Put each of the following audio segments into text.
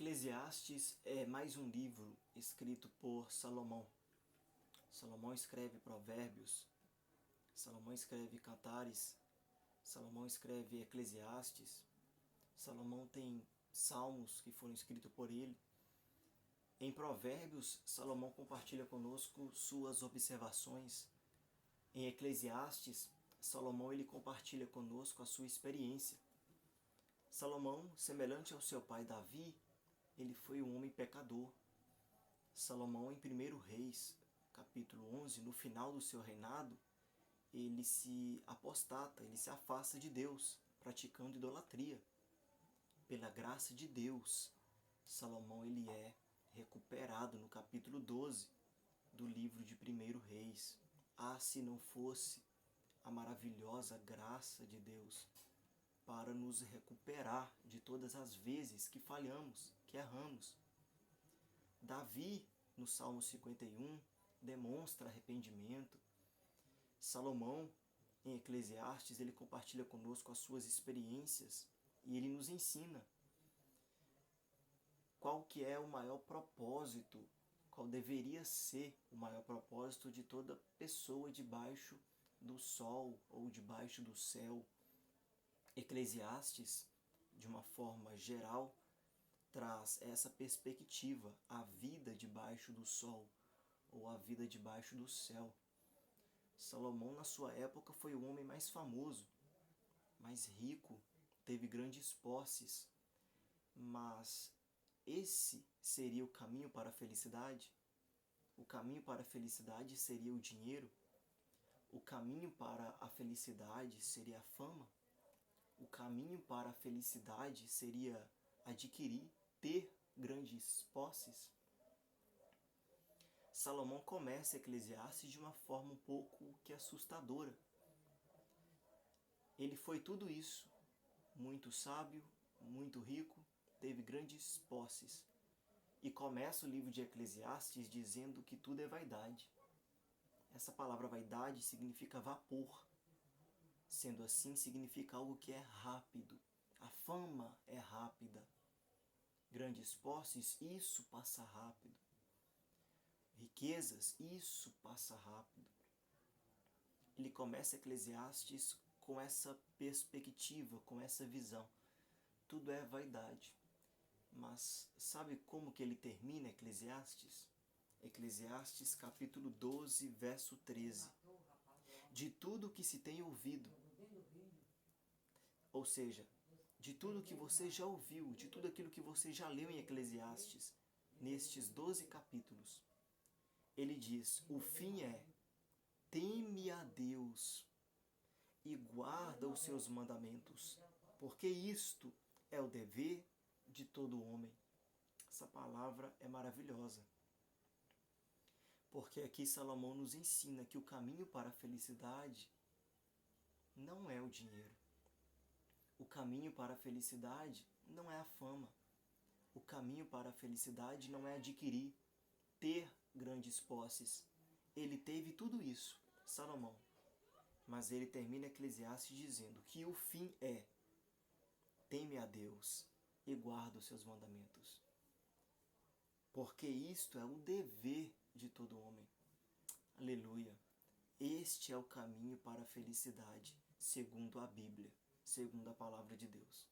Eclesiastes é mais um livro escrito por Salomão. Salomão escreve Provérbios, Salomão escreve Cantares, Salomão escreve Eclesiastes, Salomão tem salmos que foram escritos por ele. Em Provérbios, Salomão compartilha conosco suas observações. Em Eclesiastes, Salomão ele compartilha conosco a sua experiência. Salomão, semelhante ao seu pai Davi, ele foi um homem pecador. Salomão, em 1 Reis, capítulo 11, no final do seu reinado, ele se apostata, ele se afasta de Deus, praticando idolatria. Pela graça de Deus, Salomão ele é recuperado no capítulo 12 do livro de 1 Reis. Ah, se não fosse a maravilhosa graça de Deus para nos recuperar de todas as vezes que falhamos, que erramos. Davi, no Salmo 51, demonstra arrependimento. Salomão, em Eclesiastes, ele compartilha conosco as suas experiências e ele nos ensina qual que é o maior propósito, qual deveria ser o maior propósito de toda pessoa debaixo do sol ou debaixo do céu. Eclesiastes, de uma forma geral, traz essa perspectiva, a vida debaixo do sol ou a vida debaixo do céu. Salomão, na sua época, foi o homem mais famoso, mais rico, teve grandes posses, mas esse seria o caminho para a felicidade? O caminho para a felicidade seria o dinheiro? O caminho para a felicidade seria a fama? O caminho para a felicidade seria adquirir, ter grandes posses? Salomão começa Eclesiastes de uma forma um pouco que assustadora. Ele foi tudo isso, muito sábio, muito rico, teve grandes posses. E começa o livro de Eclesiastes dizendo que tudo é vaidade. Essa palavra vaidade significa vapor. Sendo assim, significa algo que é rápido. A fama é rápida. Grandes posses, isso passa rápido. Riquezas, isso passa rápido. Ele começa Eclesiastes com essa perspectiva, com essa visão. Tudo é vaidade. Mas sabe como que ele termina Eclesiastes? Eclesiastes capítulo 12, verso 13. De tudo que se tem ouvido, ou seja, de tudo que você já ouviu, de tudo aquilo que você já leu em Eclesiastes, nestes 12 capítulos, ele diz, o fim é, teme a Deus e guarda os seus mandamentos, porque isto é o dever de todo homem. Essa palavra é maravilhosa, porque aqui Salomão nos ensina que o caminho para a felicidade não é o dinheiro. O caminho para a felicidade não é a fama. O caminho para a felicidade não é adquirir, ter grandes posses. Ele teve tudo isso, Salomão. Mas ele termina Eclesiastes dizendo que o fim é teme a Deus e guarda os seus mandamentos. Porque isto é o dever de todo homem. Aleluia. Este é o caminho para a felicidade, segundo a Bíblia, segundo a palavra de Deus.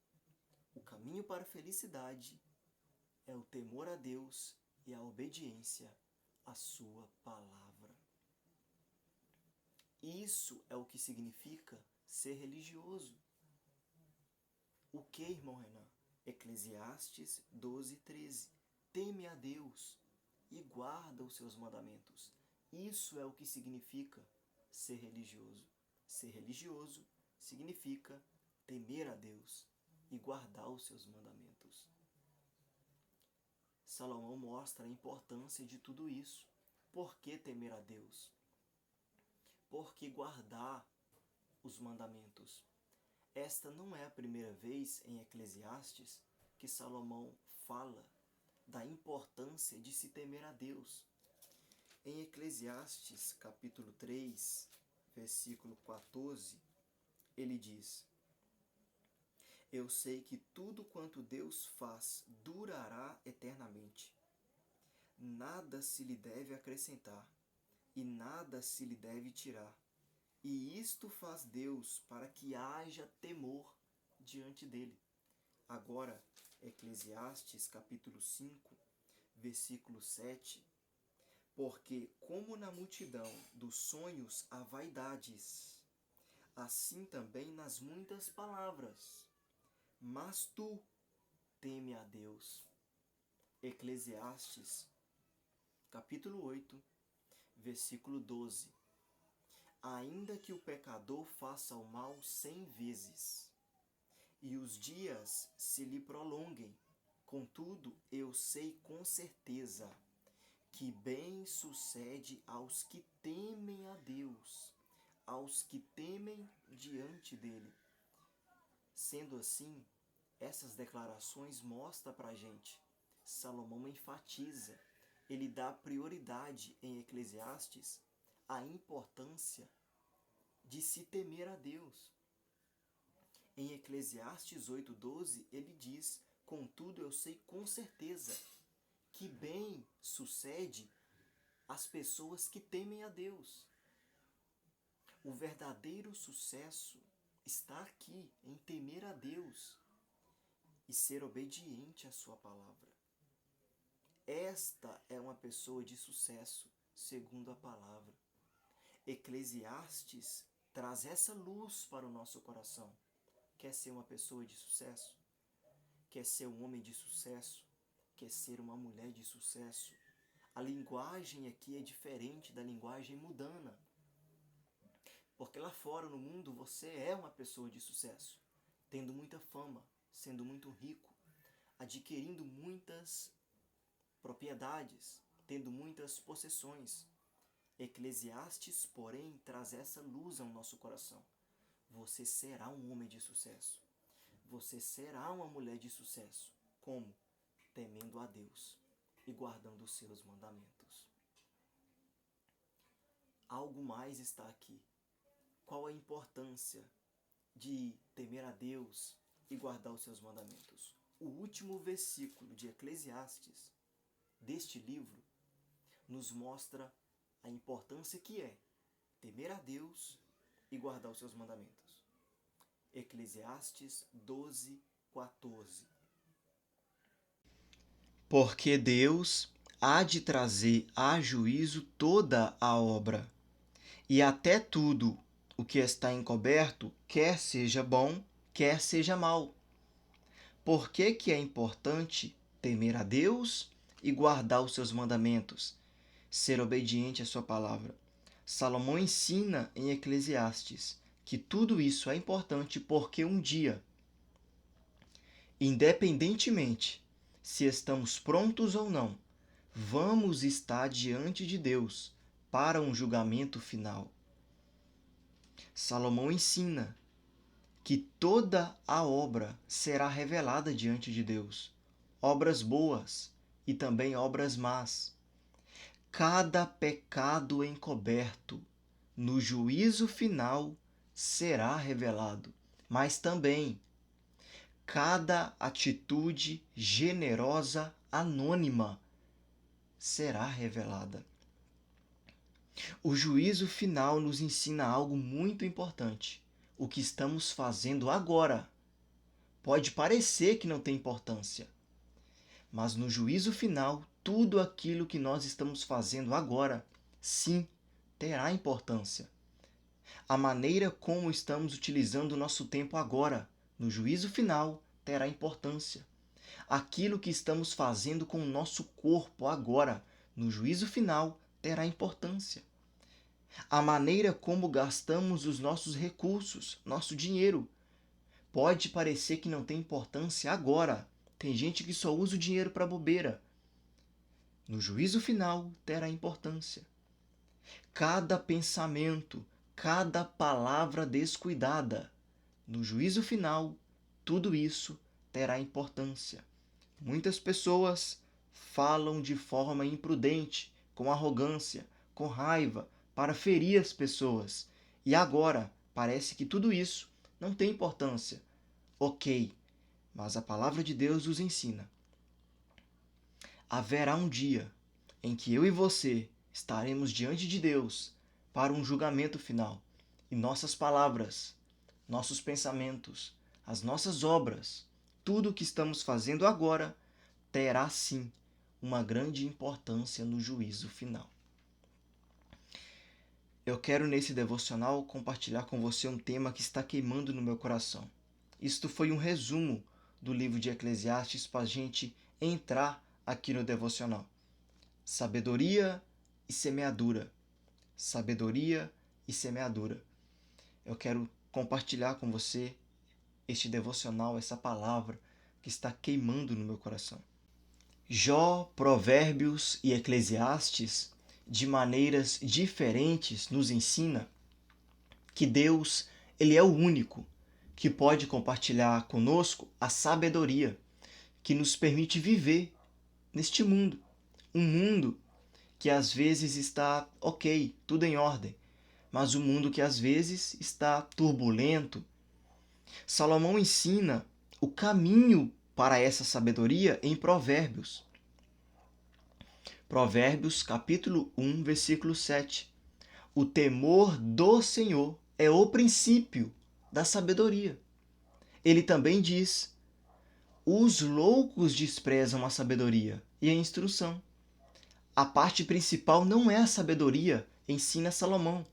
O caminho para a felicidade é o temor a Deus e a obediência à sua palavra. Isso é o que significa ser religioso. O que, irmão Renan? Eclesiastes 12, 13. Teme a Deus e guarda os seus mandamentos. Isso é o que significa ser religioso. Ser religioso significa temer a Deus e guardar os seus mandamentos. Salomão mostra a importância de tudo isso. Por que temer a Deus? Por que guardar os mandamentos? Esta não é a primeira vez em Eclesiastes que Salomão fala da importância de se temer a Deus. Em Eclesiastes capítulo 3, versículo 14, ele diz: Eu sei que tudo quanto Deus faz durará eternamente. Nada se lhe deve acrescentar, e nada se lhe deve tirar. E isto faz Deus para que haja temor diante dele. Agora, Eclesiastes capítulo 5, versículo 7. Porque como na multidão dos sonhos há vaidades, assim também nas muitas palavras. Mas tu teme a Deus. Eclesiastes capítulo 8, versículo 12. Ainda que o pecador faça o mal 100 vezes, e os dias se lhe prolonguem, contudo eu sei com certeza que bem sucede aos que temem a Deus, aos que temem diante dele. Sendo assim, essas declarações mostram para a gente. Salomão enfatiza, ele dá prioridade em Eclesiastes à importância de se temer a Deus. Em Eclesiastes 8:12, ele diz: contudo eu sei com certeza que bem sucede às pessoas que temem a Deus. O verdadeiro sucesso está aqui em temer a Deus e ser obediente à sua palavra. Esta é uma pessoa de sucesso, segundo a palavra. Eclesiastes traz essa luz para o nosso coração. Quer ser uma pessoa de sucesso? Quer ser um homem de sucesso? Quer ser uma mulher de sucesso? A linguagem aqui é diferente da linguagem mundana. Porque lá fora no mundo você é uma pessoa de sucesso, tendo muita fama, sendo muito rico, adquirindo muitas propriedades, tendo muitas possessões. Eclesiastes, porém, traz essa luz ao nosso coração. Você será um homem de sucesso. Você será uma mulher de sucesso. Como? Temendo a Deus e guardando os seus mandamentos. Algo mais está aqui. Qual a importância de temer a Deus e guardar os seus mandamentos? O último versículo de Eclesiastes, deste livro, nos mostra a importância que é temer a Deus e guardar os seus mandamentos. Eclesiastes 12:14. Porque Deus há de trazer a juízo toda a obra, e até tudo o que está encoberto, quer seja bom, quer seja mal. Por que que é importante temer a Deus e guardar os seus mandamentos? Ser obediente à sua palavra. Salomão ensina em Eclesiastes que tudo isso é importante porque um dia, independentemente se estamos prontos ou não, vamos estar diante de Deus para um julgamento final. Salomão ensina que toda a obra será revelada diante de Deus, obras boas e também obras más. Cada pecado encoberto no juízo final será revelado, mas também cada atitude generosa anônima será revelada. O juízo final nos ensina algo muito importante. O que estamos fazendo agora pode parecer que não tem importância, mas no juízo final, tudo aquilo que nós estamos fazendo agora, sim, terá importância. A maneira como estamos utilizando o nosso tempo agora, no juízo final, terá importância. Aquilo que estamos fazendo com o nosso corpo agora, no juízo final, terá importância. A maneira como gastamos os nossos recursos, nosso dinheiro, pode parecer que não tem importância agora. Tem gente que só usa o dinheiro para bobeira. No juízo final, terá importância. Cada pensamento, cada palavra descuidada, no juízo final, tudo isso terá importância. Muitas pessoas falam de forma imprudente, com arrogância, com raiva, para ferir as pessoas. E agora, parece que tudo isso não tem importância. Ok, mas a palavra de Deus nos ensina. Haverá um dia em que eu e você estaremos diante de Deus para um julgamento final. E nossas palavras, nossos pensamentos, as nossas obras, tudo o que estamos fazendo agora terá sim uma grande importância no juízo final. Eu quero nesse devocional compartilhar com você um tema que está queimando no meu coração. Isto foi um resumo do livro de Eclesiastes para a gente entrar aqui no devocional. Sabedoria e semeadura. Sabedoria e semeadura. Eu quero compartilhar com você este devocional, essa palavra que está queimando no meu coração. Jó, Provérbios e Eclesiastes, de maneiras diferentes, nos ensina que Deus, ele é o único que pode compartilhar conosco a sabedoria que nos permite viver neste mundo. Um mundo que às vezes está ok, tudo em ordem, mas um mundo que às vezes está turbulento. Salomão ensina o caminho para essa sabedoria em Provérbios. Provérbios, capítulo 1, versículo 7. O temor do Senhor é o princípio da sabedoria. Ele também diz: os loucos desprezam a sabedoria e a instrução. A parte principal não é a sabedoria, ensina Salomão.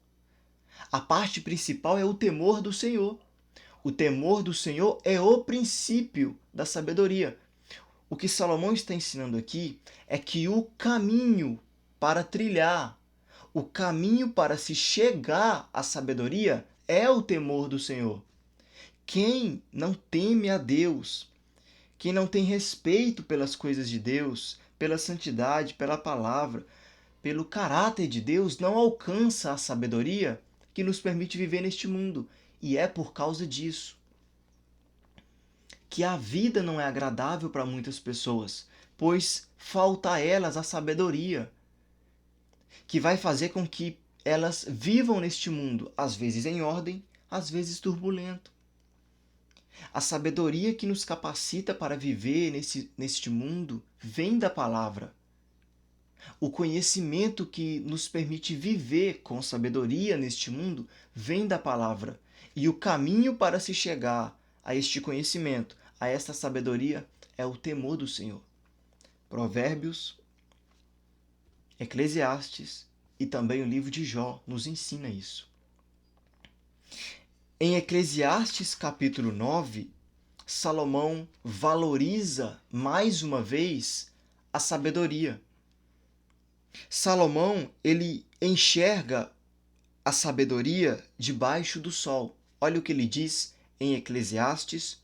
A parte principal é o temor do Senhor. O temor do Senhor é o princípio da sabedoria. O que Salomão está ensinando aqui é que o caminho para trilhar, o caminho para se chegar à sabedoria é o temor do Senhor. Quem não teme a Deus, quem não tem respeito pelas coisas de Deus, pela santidade, pela palavra, pelo caráter de Deus, não alcança a sabedoria que nos permite viver neste mundo. E é por causa disso que a vida não é agradável para muitas pessoas, pois falta a elas a sabedoria, que vai fazer com que elas vivam neste mundo, às vezes em ordem, às vezes turbulento. A sabedoria que nos capacita para viver neste mundo vem da palavra. O conhecimento que nos permite viver com sabedoria neste mundo vem da palavra. E o caminho para se chegar a este conhecimento, a esta sabedoria, é o temor do Senhor. Provérbios, Eclesiastes e também o livro de Jó nos ensina isso. Em Eclesiastes capítulo 9, Salomão valoriza mais uma vez a sabedoria. Salomão, ele enxerga a sabedoria debaixo do sol. Olha o que ele diz em Eclesiastes,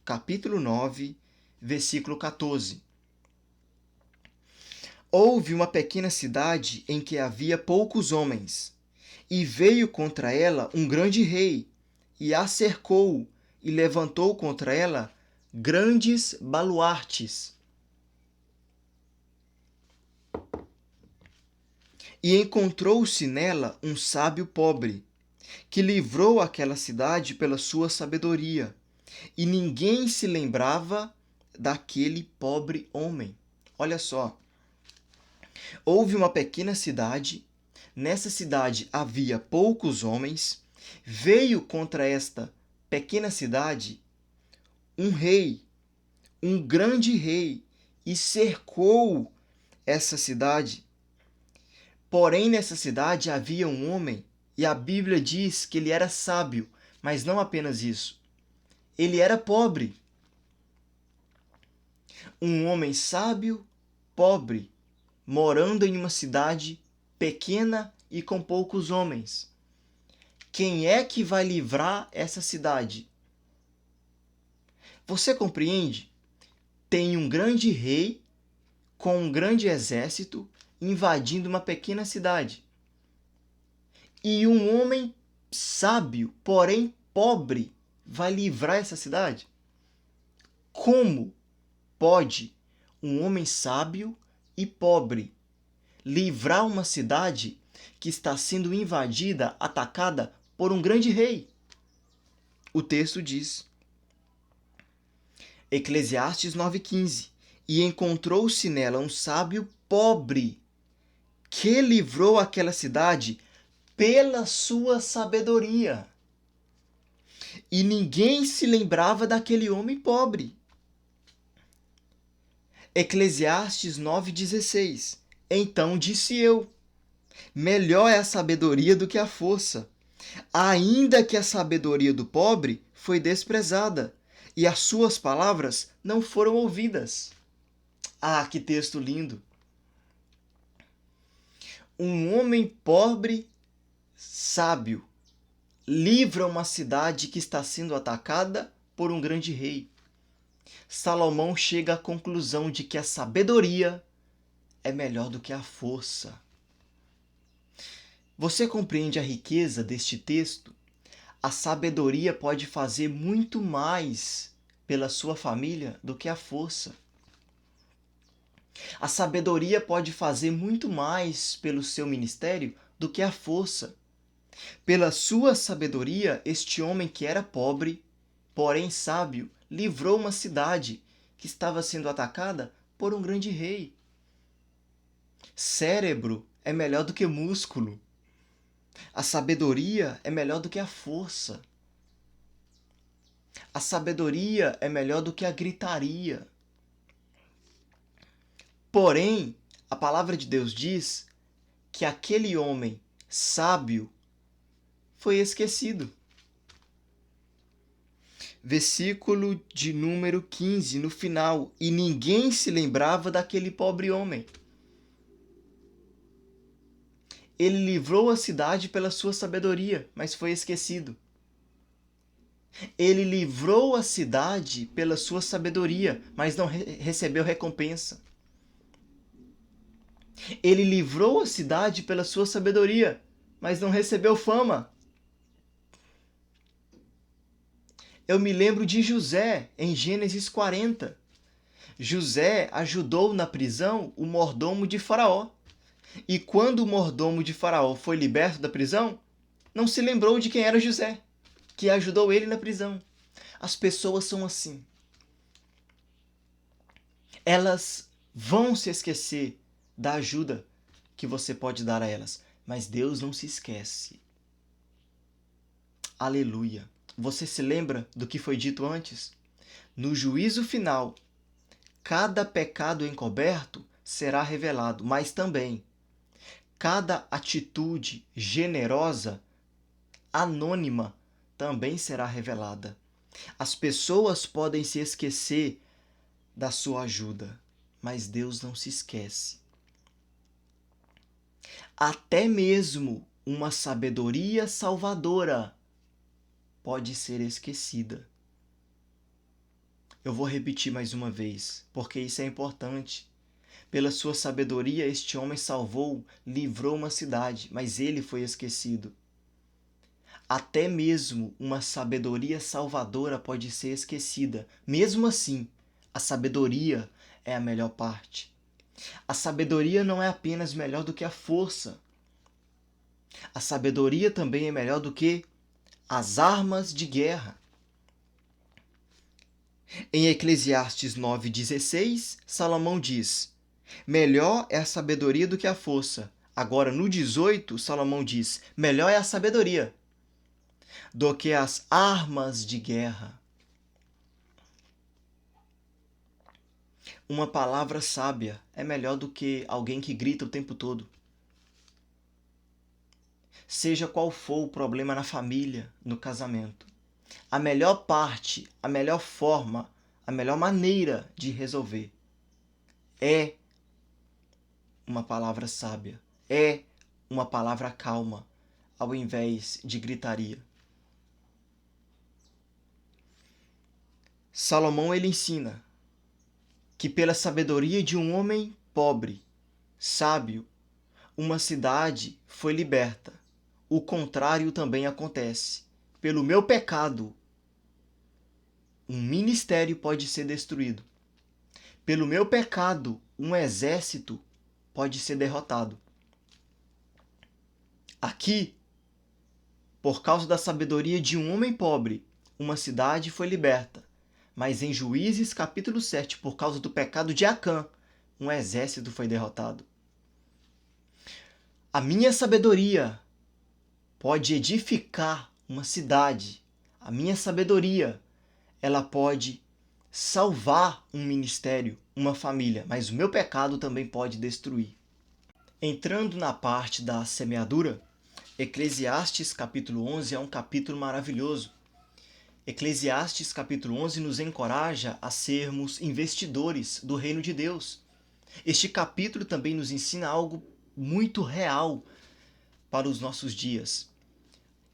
capítulo 9, versículo 14. Houve uma pequena cidade em que havia poucos homens, e veio contra ela um grande rei, e a cercou, e levantou contra ela grandes baluartes. E encontrou-se nela um sábio pobre, que livrou aquela cidade pela sua sabedoria, e ninguém se lembrava daquele pobre homem. Olha só, houve uma pequena cidade, nessa cidade havia poucos homens, veio contra esta pequena cidade um rei, um grande rei, e cercou essa cidade. Porém, nessa cidade havia um homem, e a Bíblia diz que ele era sábio, mas não apenas isso. Ele era pobre. Um homem sábio, pobre, morando em uma cidade pequena e com poucos homens. Quem é que vai livrar essa cidade? Você compreende? Tem um grande rei com um grande exército invadindo uma pequena cidade. E um homem sábio, porém pobre, vai livrar essa cidade? Como pode um homem sábio e pobre livrar uma cidade que está sendo invadida, atacada por um grande rei? O texto diz: Eclesiastes 9,15. E encontrou-se nela um sábio pobre, que livrou aquela cidade pela sua sabedoria. E ninguém se lembrava daquele homem pobre. Eclesiastes 9,16. Então disse eu: melhor é a sabedoria do que a força, ainda que a sabedoria do pobre foi desprezada, e as suas palavras não foram ouvidas. Ah, que texto lindo! Um homem pobre, sábio, livra uma cidade que está sendo atacada por um grande rei. Salomão chega à conclusão de que a sabedoria é melhor do que a força. Você compreende a riqueza deste texto? A sabedoria pode fazer muito mais pela sua família do que a força. A sabedoria pode fazer muito mais pelo seu ministério do que a força. Pela sua sabedoria, este homem que era pobre, porém sábio, livrou uma cidade que estava sendo atacada por um grande rei. Cérebro é melhor do que músculo. A sabedoria é melhor do que a força. A sabedoria é melhor do que a gritaria. Porém, a palavra de Deus diz que aquele homem sábio foi esquecido. Versículo de número 15, no final. E ninguém se lembrava daquele pobre homem. Ele livrou a cidade pela sua sabedoria, mas foi esquecido. Ele livrou a cidade pela sua sabedoria, mas não recebeu recompensa. Ele livrou a cidade pela sua sabedoria, mas não recebeu fama. Eu me lembro de José, em Gênesis 40. José ajudou na prisão o mordomo de Faraó. E quando o mordomo de Faraó foi liberto da prisão, não se lembrou de quem era José, que ajudou ele na prisão. As pessoas são assim. Elas vão se esquecer da ajuda que você pode dar a elas, mas Deus não se esquece. Aleluia! Você se lembra do que foi dito antes? No juízo final, cada pecado encoberto será revelado, mas também cada atitude generosa, anônima, também será revelada. As pessoas podem se esquecer da sua ajuda, mas Deus não se esquece. Até mesmo uma sabedoria salvadora pode ser esquecida. Eu vou repetir mais uma vez, porque isso é importante. Pela sua sabedoria, este homem salvou, livrou uma cidade, mas ele foi esquecido. Até mesmo uma sabedoria salvadora pode ser esquecida. Mesmo assim, a sabedoria é a melhor parte. A sabedoria não é apenas melhor do que a força. A sabedoria também é melhor do que as armas de guerra. Em Eclesiastes 9,16, Salomão diz: melhor é a sabedoria do que a força. Agora, no 18, Salomão diz: melhor é a sabedoria do que as armas de guerra. Uma palavra sábia é melhor do que alguém que grita o tempo todo. Seja qual for o problema na família, no casamento, a melhor parte, a melhor forma, a melhor maneira de resolver é uma palavra sábia, é uma palavra calma, ao invés de gritaria. Salomão ele ensina que pela sabedoria de um homem pobre, sábio, uma cidade foi liberta. O contrário também acontece. Pelo meu pecado, um ministério pode ser destruído. Pelo meu pecado, um exército pode ser derrotado. Aqui, por causa da sabedoria de um homem pobre, uma cidade foi liberta, Mas em Juízes capítulo 7, por causa do pecado de Acã, um exército foi derrotado. A minha sabedoria pode edificar uma cidade. A minha sabedoria, ela pode salvar um ministério, uma família, mas o meu pecado também pode destruir. Entrando na parte da semeadura, Eclesiastes capítulo 11 é um capítulo maravilhoso. Eclesiastes capítulo 11 nos encoraja a sermos investidores do reino de Deus. Este capítulo também nos ensina algo muito real para os nossos dias.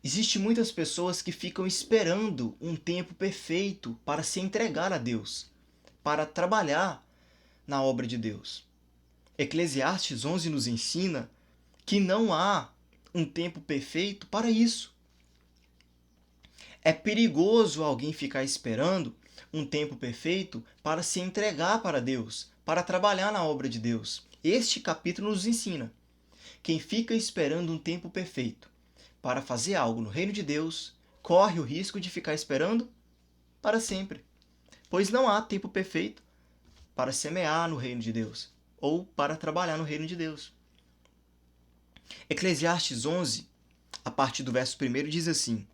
Existem muitas pessoas que ficam esperando um tempo perfeito para se entregar a Deus, para trabalhar na obra de Deus. Eclesiastes 11 nos ensina que não há um tempo perfeito para isso. É perigoso alguém ficar esperando um tempo perfeito para se entregar para Deus, para trabalhar na obra de Deus. Este capítulo nos ensina: quem fica esperando um tempo perfeito para fazer algo no reino de Deus, corre o risco de ficar esperando para sempre, pois não há tempo perfeito para semear no reino de Deus ou para trabalhar no reino de Deus. Eclesiastes 11, a partir do verso 1, diz assim: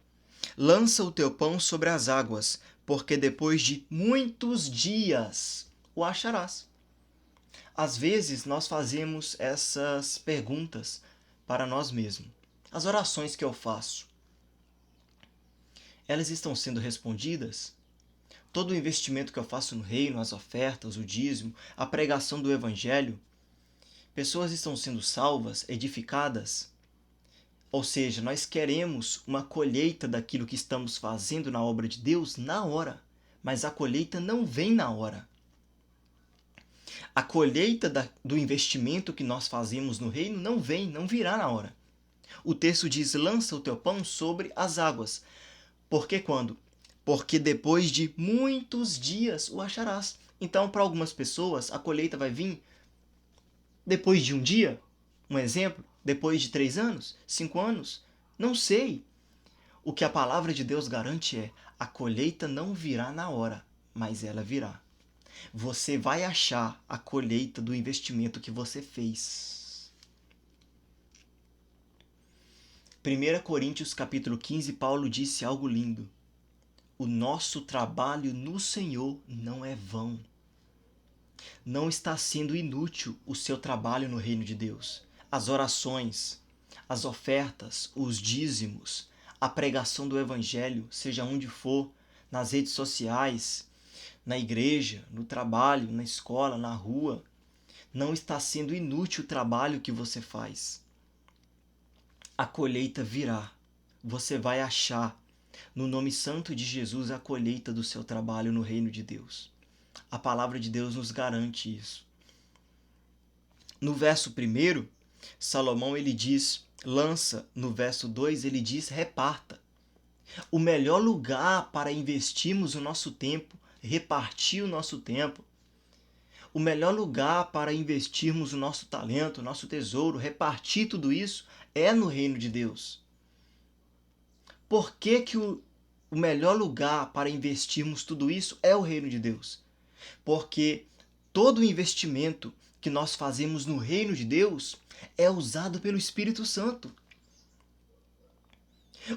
lança o teu pão sobre as águas, porque depois de muitos dias o acharás. Às vezes nós fazemos essas perguntas para nós mesmos. As orações que eu faço, elas estão sendo respondidas? Todo o investimento que eu faço no reino, as ofertas, o dízimo, a pregação do evangelho, pessoas estão sendo salvas, edificadas? Ou seja, nós queremos uma colheita daquilo que estamos fazendo na obra de Deus na hora, mas a colheita não vem na hora. A colheita do investimento que nós fazemos no reino não virá na hora. O texto diz: lança o teu pão sobre as águas. Por que quando? Porque depois de muitos dias o acharás. Então, para algumas pessoas, a colheita vai vir depois de um dia. Um exemplo, depois de 3 anos, 5 anos, não sei. O que a palavra de Deus garante é: a colheita não virá na hora, mas ela virá. Você vai achar a colheita do investimento que você fez. 1 Coríntios capítulo 15, Paulo disse algo lindo: o nosso trabalho no Senhor não é vão. Não está sendo inútil o seu trabalho no reino de Deus. As orações, as ofertas, os dízimos, a pregação do evangelho, seja onde for, nas redes sociais, na igreja, no trabalho, na escola, na rua, não está sendo inútil o trabalho que você faz. A colheita virá. Você vai achar, no nome santo de Jesus, a colheita do seu trabalho no reino de Deus. A palavra de Deus nos garante isso. No verso 1, Salomão ele diz: lança. No verso 2 ele diz: reparta. O melhor lugar para investirmos o nosso tempo, repartir o nosso tempo, o melhor lugar para investirmos o nosso talento, o nosso tesouro, repartir tudo isso, é no reino de Deus. Por que o melhor lugar para investirmos tudo isso é o reino de Deus? Porque todo o investimento que nós fazemos no reino de Deus é usado pelo Espírito Santo.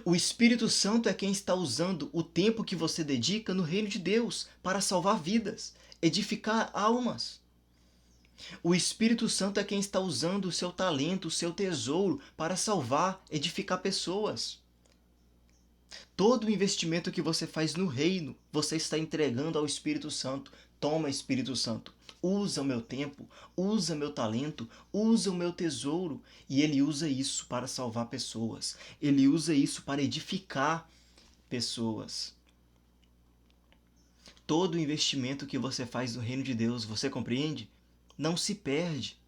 O Espírito Santo é quem está usando o tempo que você dedica no reino de Deus para salvar vidas, edificar almas. O Espírito Santo é quem está usando o seu talento, o seu tesouro para salvar, edificar pessoas. Todo o investimento que você faz no reino, você está entregando ao Espírito Santo. Toma, Espírito Santo, usa o meu tempo, usa meu talento, usa o meu tesouro. E ele usa isso para salvar pessoas. Ele usa isso para edificar pessoas. Todo o investimento que você faz no reino de Deus, você compreende? Não se perde.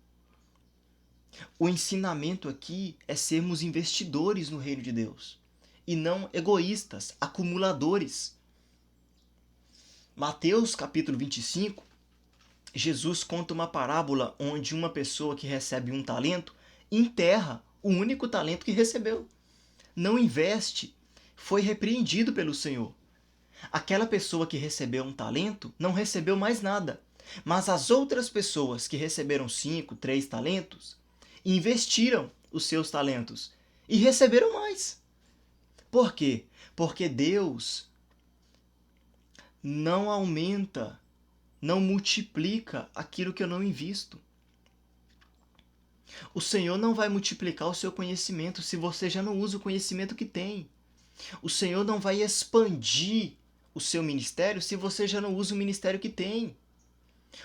O ensinamento aqui é sermos investidores no reino de Deus e não egoístas, acumuladores. Mateus capítulo 25, Jesus conta uma parábola onde uma pessoa que recebe um talento enterra o único talento que recebeu. Não investe, foi repreendido pelo Senhor. Aquela pessoa que recebeu um talento não recebeu mais nada. Mas as outras pessoas que receberam 5, 3 talentos, investiram os seus talentos e receberam mais. Por quê? Porque Deus não aumenta, não multiplica aquilo que eu não invisto. O Senhor não vai multiplicar o seu conhecimento se você já não usa o conhecimento que tem. O Senhor não vai expandir o seu ministério se você já não usa o ministério que tem.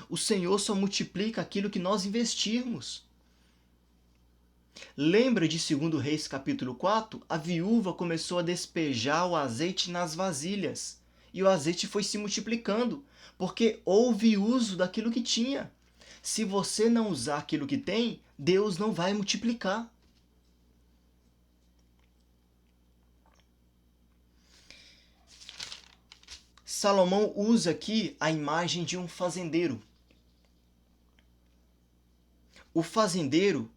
O Senhor só multiplica aquilo que nós investirmos. Lembra de 2 Reis capítulo 4? A viúva começou a despejar o azeite nas vasilhas. E o azeite foi se multiplicando, porque houve uso daquilo que tinha. Se você não usar aquilo que tem, Deus não vai multiplicar. Salomão usa aqui a imagem de um fazendeiro. O fazendeiro,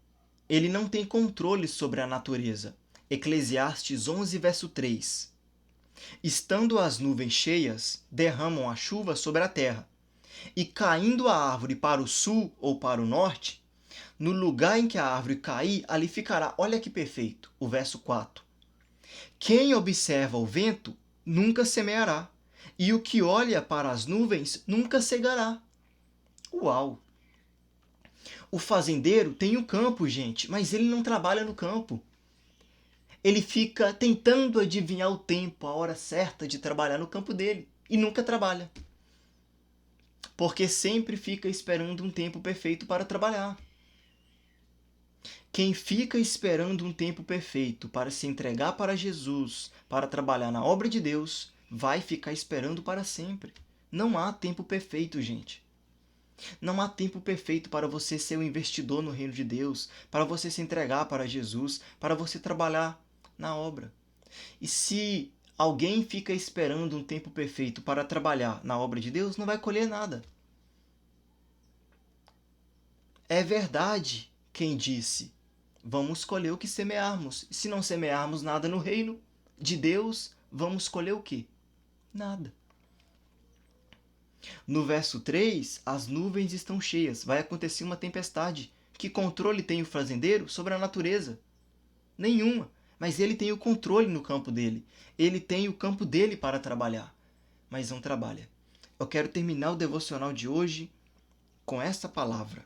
ele não tem controle sobre a natureza. Eclesiastes 11, verso 3. Estando as nuvens cheias, derramam a chuva sobre a terra. E caindo a árvore para o sul ou para o norte, no lugar em que a árvore cair, ali ficará. Olha que perfeito, o verso 4. Quem observa o vento nunca semeará, e o que olha para as nuvens nunca cegará. Uau! O fazendeiro tem o campo, gente, mas ele não trabalha no campo. Ele fica tentando adivinhar o tempo, a hora certa de trabalhar no campo dele, e nunca trabalha. Porque sempre fica esperando um tempo perfeito para trabalhar. Quem fica esperando um tempo perfeito para se entregar para Jesus, para trabalhar na obra de Deus, vai ficar esperando para sempre. Não há tempo perfeito, gente. Não há tempo perfeito para você ser um investidor no reino de Deus, para você se entregar para Jesus, para você trabalhar na obra. E se alguém fica esperando um tempo perfeito para trabalhar na obra de Deus, não vai colher nada. É verdade quem disse: vamos colher o que semearmos. E se não semearmos nada no reino de Deus, vamos colher o quê? Nada. No verso 3, as nuvens estão cheias. Vai acontecer uma tempestade. Que controle tem o fazendeiro sobre a natureza? Nenhuma. Mas ele tem o controle no campo dele. Ele tem o campo dele para trabalhar. Mas não trabalha. Eu quero terminar o devocional de hoje com esta palavra.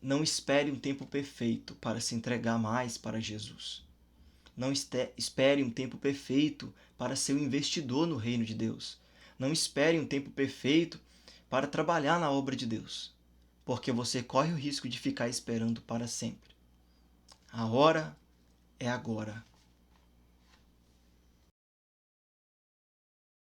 Não espere um tempo perfeito para se entregar mais para Jesus. Não espere um tempo perfeito para ser um investidor no reino de Deus. Não espere um tempo perfeito para trabalhar na obra de Deus, porque você corre o risco de ficar esperando para sempre. A hora é agora.